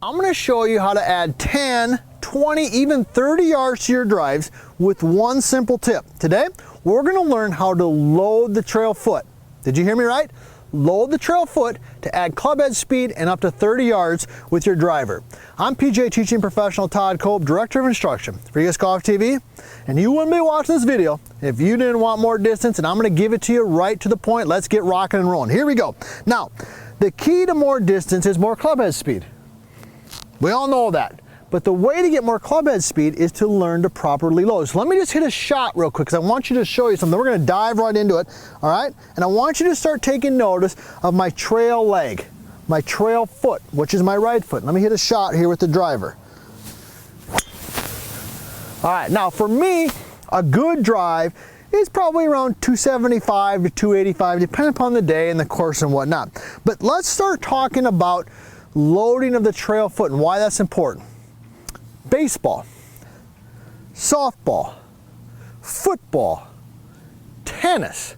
I'm going to show you how to add 10, 20, even 30 yards to your drives with one simple tip. Today, we're going to learn how to load the trail foot. Did you hear me right? Load the trail foot to add clubhead speed and up to 30 yards with your driver. I'm PGA teaching professional Todd Kolb, Director of Instruction for US Golf TV, and you wouldn't be watching this video if you didn't want more distance, and I'm going to give it to you right to the point. Let's get rocking and rolling. Here we go. Now, the key to more distance is more clubhead speed. We all know that. But the way to get more clubhead speed is to learn to properly load. So let me just hit a shot real quick because I want you to show you something. We're going to dive right into it, all right? And I want you to start taking notice of my trail leg, my trail foot, which is my right foot. Let me hit a shot here with the driver. All right, now for me, a good drive is probably around 275 to 285, depending upon the day and the course and whatnot. But let's start talking about loading of the trail foot and why that's important. Baseball, softball, football, tennis,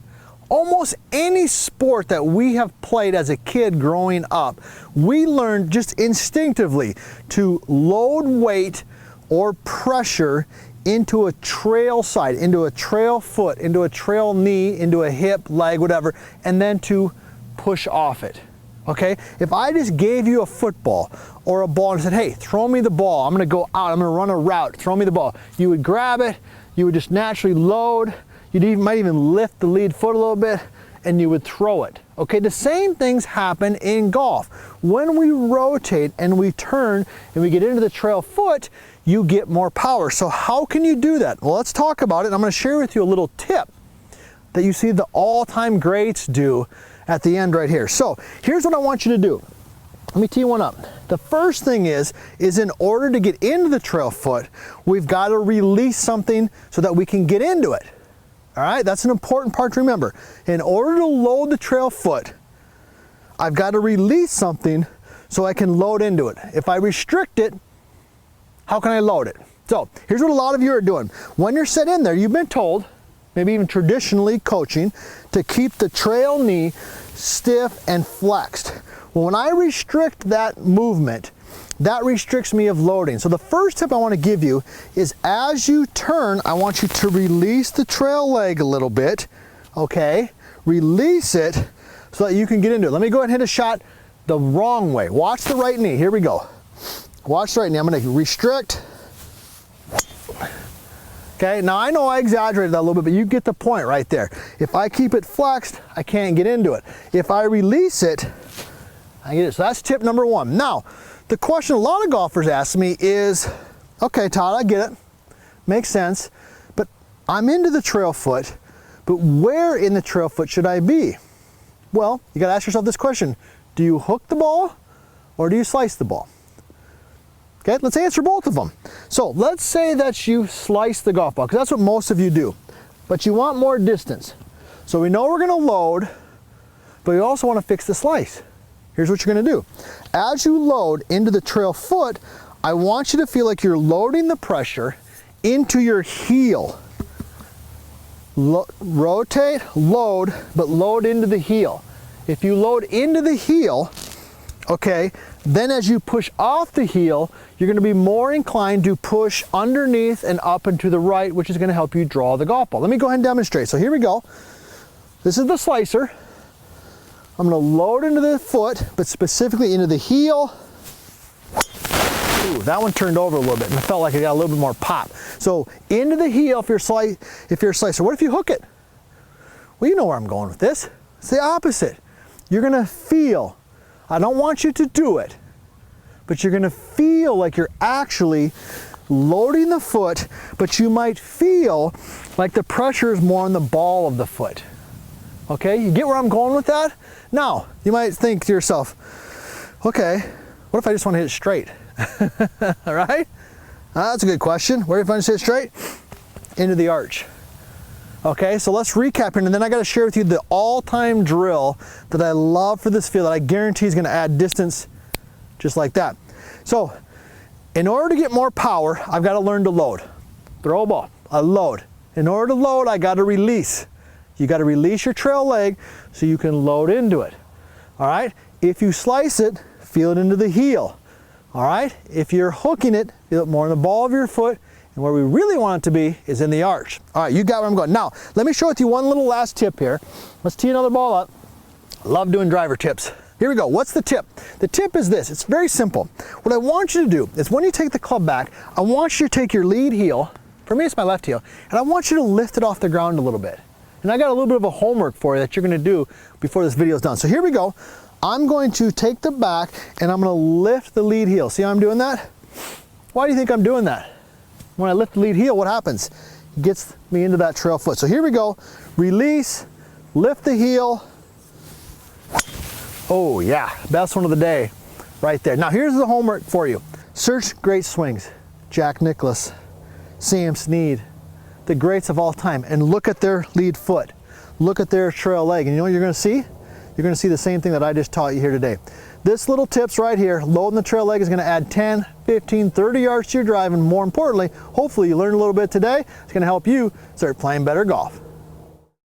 almost any sport that we have played as a kid growing up, we learned just instinctively to load weight or pressure into a trail side, into a trail foot, into a trail knee, into a hip, leg, whatever, and then to push off it. Okay, if I just gave you a football or a ball and said, hey, throw me the ball, I'm gonna go out, I'm gonna run a route, throw me the ball. You would grab it, you would just naturally load, might even lift the lead foot a little bit, and you would throw it. Okay, the same things happen in golf. When we rotate and we turn and we get into the trail foot, you get more power. So how can you do that? Well, let's talk about it. I'm gonna share with you a little tip that you see the all-time greats do at the end right here. So here's what I want you to do. Let me tee one up. The first thing is in order to get into the trail foot, we've got to release something so that we can get into it. All right, that's an important part to remember. In order to load the trail foot, I've got to release something so I can load into it. If I restrict it, how can I load it? So here's what a lot of you are doing. When you're set in there, you've been told, maybe even traditionally coaching, to keep the trail knee stiff and flexed. Well, when I restrict that movement, that restricts me of loading. So the first tip I want to give you is as you turn, I want you to release the trail leg a little bit, okay? Release it so that you can get into it. Let me go ahead and hit a shot the wrong way. Watch the right knee, here we go. Watch the right knee, I'm going to restrict. Okay, now I know I exaggerated that a little bit, but you get the point right there. If I keep it flexed, I can't get into it. If I release it, I get it. So that's tip number one. Now, the question a lot of golfers ask me is, okay, Todd, I get it. Makes sense. But I'm into the trail foot, but where in the trail foot should I be? Well, you got to ask yourself this question. Do you hook the ball or do you slice the ball? Okay, let's answer both of them. So let's say that you slice the golf ball, because that's what most of you do. But you want more distance. So we know we're going to load, but we also want to fix the slice. Here's what you're going to do. As you load into the trail foot, I want you to feel like you're loading the pressure into your heel. Rotate, load, but load into the heel. If you load into the heel, okay, then as you push off the heel, you're going to be more inclined to push underneath and up and to the right, which is going to help you draw the golf ball. Let me go ahead and demonstrate. So here we go. This is the slicer. I'm going to load into the foot, but specifically into the heel. Ooh, that one turned over a little bit and I felt like it got a little bit more pop. So into the heel if you're a slicer. What if you hook it? Well, you know where I'm going with this. It's the opposite. You're going to feel, I don't want you to do it, but you're going to feel like you're actually loading the foot, but you might feel like the pressure is more on the ball of the foot. Okay, you get where I'm going with that? Now, you might think to yourself, okay, what if I just want to hit it straight? All right? That's a good question. Where if I just hit it straight? Into the arch. Okay, so let's recap here, and then I got to share with you the all-time drill that I love for this field that I guarantee is going to add distance just like that. So, in order to get more power, I've got to learn to load. Throw a ball, I load. In order to load, I got to release. You got to release your trail leg so you can load into it. All right, if you slice it, feel it into the heel. All right, if you're hooking it, feel it more in the ball of your foot, and where we really want it to be is in the arch. All right, you got where I'm going. Now, let me show with you one little last tip here. Let's tee another ball up. Love doing driver tips. Here we go. What's the tip? The tip is this. It's very simple. What I want you to do is when you take the club back, I want you to take your lead heel, for me it's my left heel, and I want you to lift it off the ground a little bit. And I got a little bit of a homework for you that you're going to do before this video is done. So here we go. I'm going to take the back and I'm going to lift the lead heel. See how I'm doing that? Why do you think I'm doing that? When I lift the lead heel, what happens? It gets me into that trail foot. So here we go. Release, lift the heel. Oh yeah, best one of the day right there. Now here's the homework for you. Search great swings. Jack Nicklaus, Sam Snead, the greats of all time, and look at their lead foot. Look at their trail leg, and you know what you're going to see? You're going to see the same thing that I just taught you here today. This little tips right here, loading the trail leg, is going to add 10, 15, 30 yards to your drive, and more importantly, hopefully you learned a little bit today. It's going to help you start playing better golf.